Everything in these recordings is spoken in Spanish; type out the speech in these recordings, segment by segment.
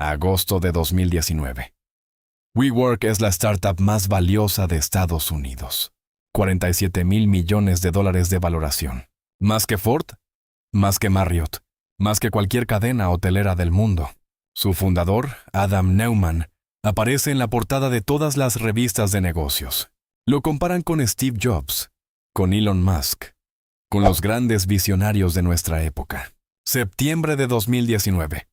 Agosto de 2019. WeWork es la startup más valiosa de Estados Unidos. 47,000 millones de dólares de valoración. Más que Ford, más que Marriott, más que cualquier cadena hotelera del mundo. Su fundador, Adam Neumann, aparece en la portada de todas las revistas de negocios. Lo comparan con Steve Jobs, con Elon Musk, con los grandes visionarios de nuestra época. Septiembre de 2019.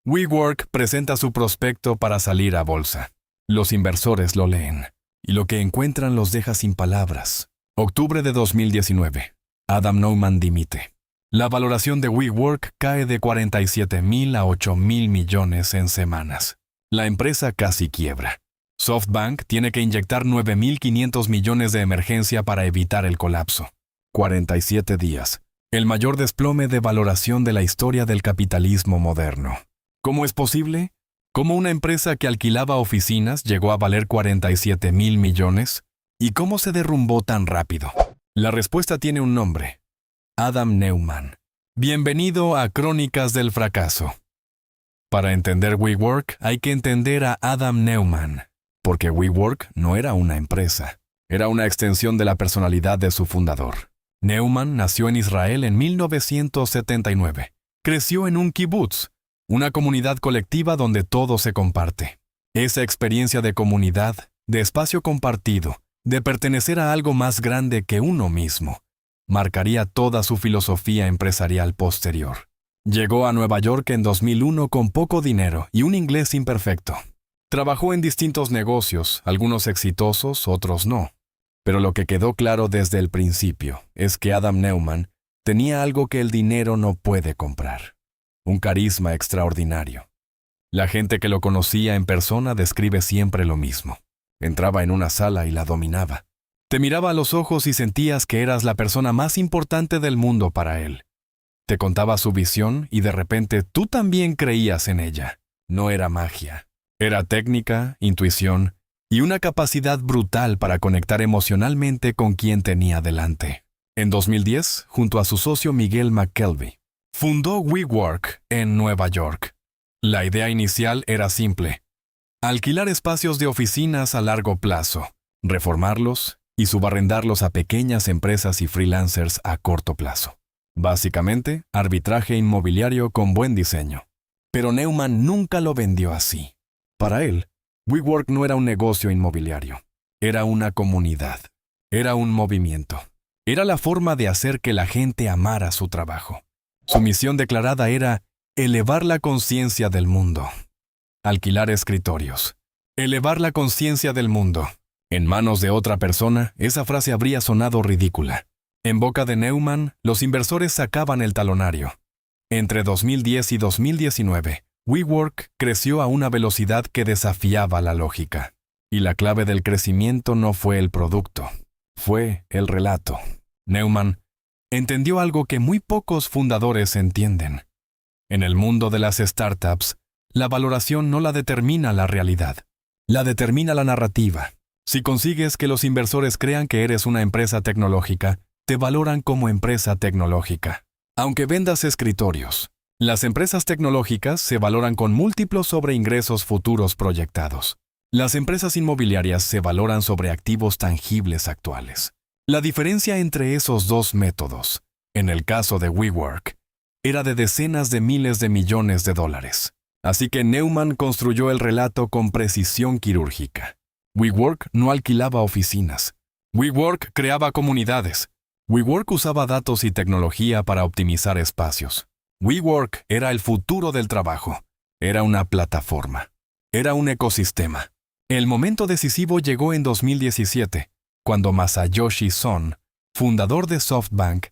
WeWork presenta su prospecto para salir a bolsa. Los inversores lo leen, y lo que encuentran los deja sin palabras. Octubre de 2019. Adam Neumann dimite. La valoración de WeWork cae de 47,000 a 8,000 millones en semanas. La empresa casi quiebra. SoftBank tiene que inyectar 9,500 millones de emergencia para evitar el colapso. 47 días. El mayor desplome de valoración de la historia del capitalismo moderno. ¿Cómo es posible? ¿Cómo una empresa que alquilaba oficinas llegó a valer 47,000 millones? ¿Y cómo se derrumbó tan rápido? La respuesta tiene un nombre. Adam Neumann. Bienvenido a Crónicas del Fracaso. Para entender WeWork hay que entender a Adam Neumann, porque WeWork no era una empresa, era una extensión de la personalidad de su fundador. Neumann nació en Israel en 1979. Creció en un kibutz, una comunidad colectiva donde todo se comparte. Esa experiencia de comunidad, de espacio compartido, de pertenecer a algo más grande que uno mismo, marcaría toda su filosofía empresarial posterior. Llegó a Nueva York en 2001 con poco dinero y un inglés imperfecto. Trabajó en distintos negocios, algunos exitosos, otros no. Pero lo que quedó claro desde el principio es que Adam Neumann tenía algo que el dinero no puede comprar. Un carisma extraordinario. La gente que lo conocía en persona describe siempre lo mismo. Entraba en una sala y la dominaba. Te miraba a los ojos y sentías que eras la persona más importante del mundo para él. Te contaba su visión y de repente tú también creías en ella. No era magia. Era técnica, intuición y una capacidad brutal para conectar emocionalmente con quien tenía delante. En 2010, junto a su socio Miguel McKelvey, fundó WeWork en Nueva York. La idea inicial era simple: alquilar espacios de oficinas a largo plazo, reformarlos y subarrendarlos a pequeñas empresas y freelancers a corto plazo. Básicamente, arbitraje inmobiliario con buen diseño. Pero Neumann nunca lo vendió así. Para él, WeWork no era un negocio inmobiliario. Era una comunidad. Era un movimiento. Era la forma de hacer que la gente amara su trabajo. Su misión declarada era elevar la conciencia del mundo. Alquilar escritorios. Elevar la conciencia del mundo. En manos de otra persona, esa frase habría sonado ridícula. En boca de Neumann, los inversores sacaban el talonario. Entre 2010 y 2019, WeWork creció a una velocidad que desafiaba la lógica. Y la clave del crecimiento no fue el producto, fue el relato. Neumann entendió algo que muy pocos fundadores entienden. En el mundo de las startups, la valoración no la determina la realidad, la determina la narrativa. Si consigues que los inversores crean que eres una empresa tecnológica, te valoran como empresa tecnológica. Aunque vendas escritorios, las empresas tecnológicas se valoran con múltiplos sobre ingresos futuros proyectados. Las empresas inmobiliarias se valoran sobre activos tangibles actuales. La diferencia entre esos dos métodos, en el caso de WeWork, era de decenas de miles de millones de dólares. Así que Neumann construyó el relato con precisión quirúrgica. WeWork no alquilaba oficinas. WeWork creaba comunidades. WeWork usaba datos y tecnología para optimizar espacios. WeWork era el futuro del trabajo. Era una plataforma. Era un ecosistema. El momento decisivo llegó en 2017, cuando Masayoshi Son, fundador de SoftBank,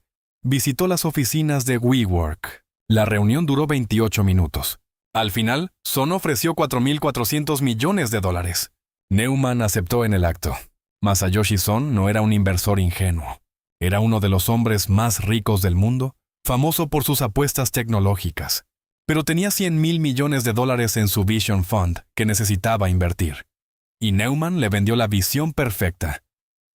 visitó las oficinas de WeWork. La reunión duró 28 minutos. Al final, Son ofreció 4,400 millones de dólares. Neumann aceptó en el acto. Masayoshi Son no era un inversor ingenuo. Era uno de los hombres más ricos del mundo, famoso por sus apuestas tecnológicas. Pero tenía 100,000 millones de dólares en su Vision Fund que necesitaba invertir. Y Neumann le vendió la visión perfecta.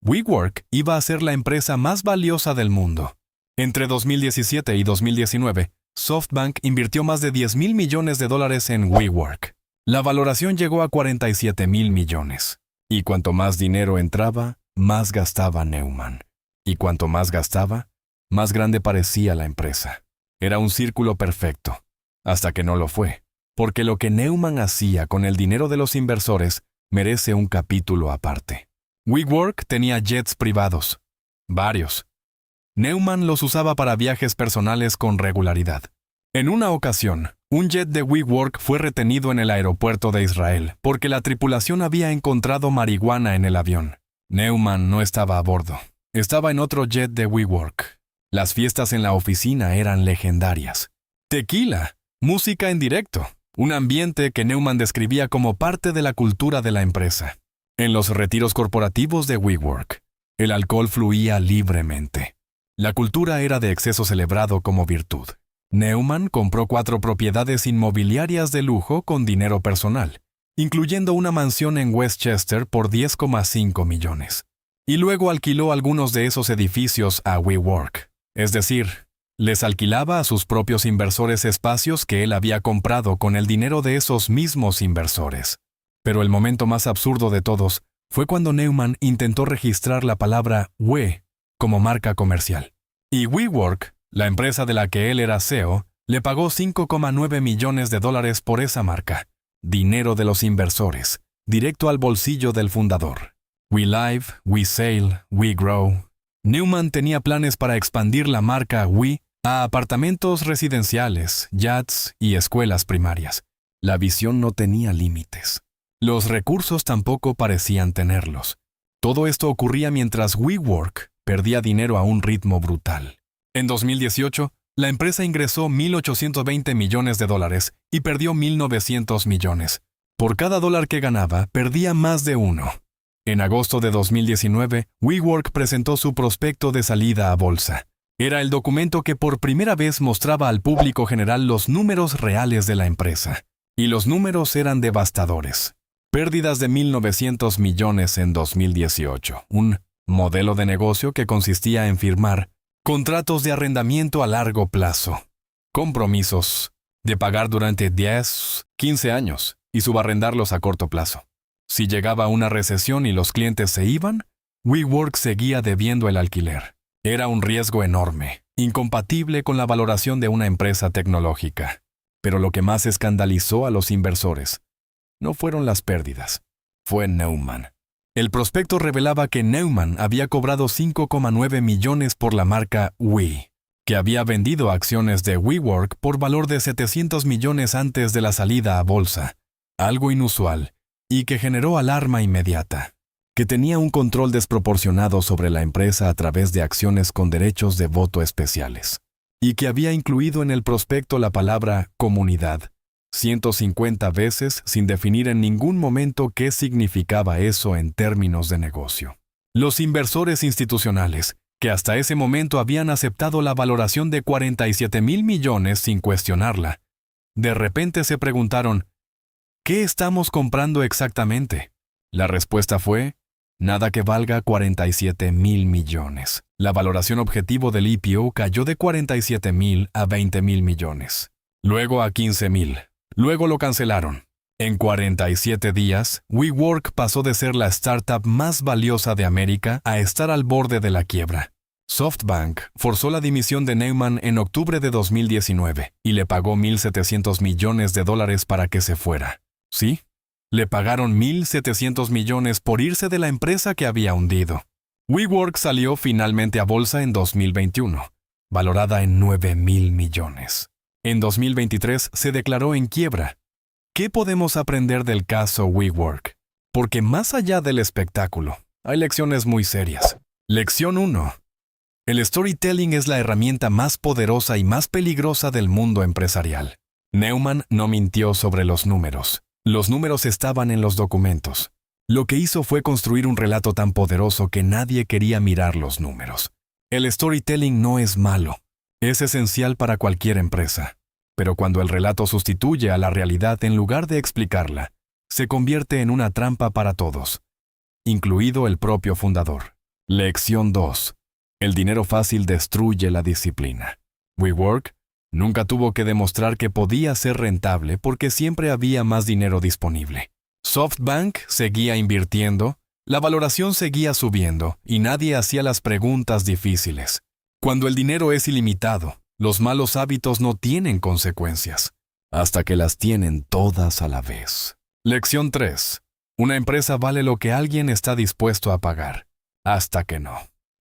WeWork iba a ser la empresa más valiosa del mundo. Entre 2017 y 2019, SoftBank invirtió más de 10,000 millones de dólares en WeWork. La valoración llegó a 47,000 millones. Y cuanto más dinero entraba, más gastaba Neumann. Y cuanto más gastaba, más grande parecía la empresa. Era un círculo perfecto, hasta que no lo fue, porque lo que Neumann hacía con el dinero de los inversores merece un capítulo aparte. WeWork tenía jets privados, varios. Neumann los usaba para viajes personales con regularidad. En una ocasión, un jet de WeWork fue retenido en el aeropuerto de Israel porque la tripulación había encontrado marihuana en el avión. Neumann no estaba a bordo. Estaba en otro jet de WeWork. Las fiestas en la oficina eran legendarias. Tequila, música en directo, un ambiente que Neumann describía como parte de la cultura de la empresa. En los retiros corporativos de WeWork, el alcohol fluía libremente. La cultura era de exceso celebrado como virtud. Neumann compró 4 propiedades inmobiliarias de lujo con dinero personal, incluyendo una mansión en Westchester por 10,5 millones. Y luego alquiló algunos de esos edificios a WeWork. Es decir, les alquilaba a sus propios inversores espacios que él había comprado con el dinero de esos mismos inversores. Pero el momento más absurdo de todos fue cuando Neumann intentó registrar la palabra We como marca comercial. Y WeWork, la empresa de la que él era CEO, le pagó 5,9 millones de dólares por esa marca. Dinero de los inversores, directo al bolsillo del fundador. We Live, We Sail, We Grow. Neumann tenía planes para expandir la marca We a apartamentos residenciales, yachts y escuelas primarias. La visión no tenía límites. Los recursos tampoco parecían tenerlos. Todo esto ocurría mientras WeWork perdía dinero a un ritmo brutal. En 2018, la empresa ingresó 1.820 millones de dólares y perdió 1.900 millones. Por cada dólar que ganaba, perdía más de uno. En agosto de 2019, WeWork presentó su prospecto de salida a bolsa. Era el documento que por primera vez mostraba al público general los números reales de la empresa. Y los números eran devastadores. Pérdidas de 1.900 millones en 2018. Un modelo de negocio que consistía en firmar contratos de arrendamiento a largo plazo, compromisos de pagar durante 10, 15 años y subarrendarlos a corto plazo. Si llegaba una recesión y los clientes se iban, WeWork seguía debiendo el alquiler. Era un riesgo enorme, incompatible con la valoración de una empresa tecnológica. Pero lo que más escandalizó a los inversores no fueron las pérdidas, fue Neumann. El prospecto revelaba que Neumann había cobrado 5,9 millones por la marca We, que había vendido acciones de WeWork por valor de 700 millones antes de la salida a bolsa, algo inusual, y que generó alarma inmediata, que tenía un control desproporcionado sobre la empresa a través de acciones con derechos de voto especiales, y que había incluido en el prospecto la palabra comunidad 150 veces sin definir en ningún momento qué significaba eso en términos de negocio. Los inversores institucionales, que hasta ese momento habían aceptado la valoración de 47,000 millones sin cuestionarla, de repente se preguntaron, ¿qué estamos comprando exactamente? La respuesta fue, nada que valga 47,000 millones. La valoración objetivo del IPO cayó de 47,000 a 20,000 millones. Luego a 15,000. Luego lo cancelaron. En 47 días, WeWork pasó de ser la startup más valiosa de América a estar al borde de la quiebra. SoftBank forzó la dimisión de Neumann en octubre de 2019 y le pagó 1.700 millones de dólares para que se fuera. ¿Sí? Le pagaron 1.700 millones por irse de la empresa que había hundido. WeWork salió finalmente a bolsa en 2021, valorada en 9,000 millones. En 2023 se declaró en quiebra. ¿Qué podemos aprender del caso WeWork? Porque más allá del espectáculo, hay lecciones muy serias. Lección 1. El storytelling es la herramienta más poderosa y más peligrosa del mundo empresarial. Neumann no mintió sobre los números. Los números estaban en los documentos. Lo que hizo fue construir un relato tan poderoso que nadie quería mirar los números. El storytelling no es malo. Es esencial para cualquier empresa. Pero cuando el relato sustituye a la realidad en lugar de explicarla, se convierte en una trampa para todos, incluido el propio fundador. Lección 2. El dinero fácil destruye la disciplina. WeWork Nunca tuvo que demostrar que podía ser rentable porque siempre había más dinero disponible. SoftBank seguía invirtiendo, la valoración seguía subiendo y nadie hacía las preguntas difíciles. Cuando el dinero es ilimitado, los malos hábitos no tienen consecuencias, hasta que las tienen todas a la vez. Lección 3. Una empresa vale lo que alguien está dispuesto a pagar, hasta que no.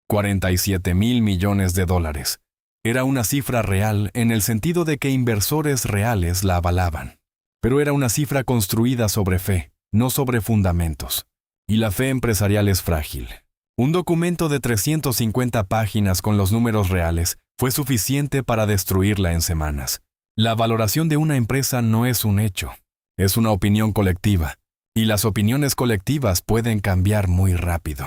47,000 millones de dólares. Era una cifra real en el sentido de que inversores reales la avalaban. Pero era una cifra construida sobre fe, no sobre fundamentos. Y la fe empresarial es frágil. Un documento de 350 páginas con los números reales fue suficiente para destruirla en semanas. La valoración de una empresa no es un hecho, es una opinión colectiva, y las opiniones colectivas pueden cambiar muy rápido.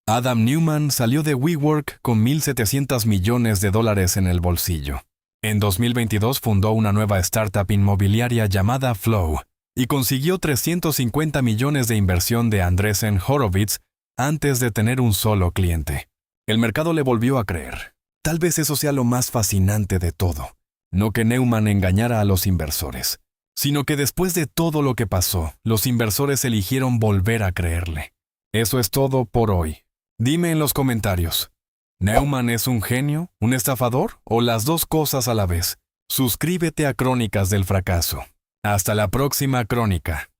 Adam Neumann salió de WeWork con 1.700 millones de dólares en el bolsillo. En 2022 fundó una nueva startup inmobiliaria llamada Flow y consiguió 350 millones de inversión de Andreessen Horowitz antes de tener un solo cliente. El mercado le volvió a creer. Tal vez eso sea lo más fascinante de todo. No que Neumann engañara a los inversores, sino que después de todo lo que pasó, los inversores eligieron volver a creerle. Eso es todo por hoy. Dime en los comentarios, ¿Neumann es un genio, un estafador o las dos cosas a la vez? Suscríbete a Crónicas del Fracaso. Hasta la próxima crónica.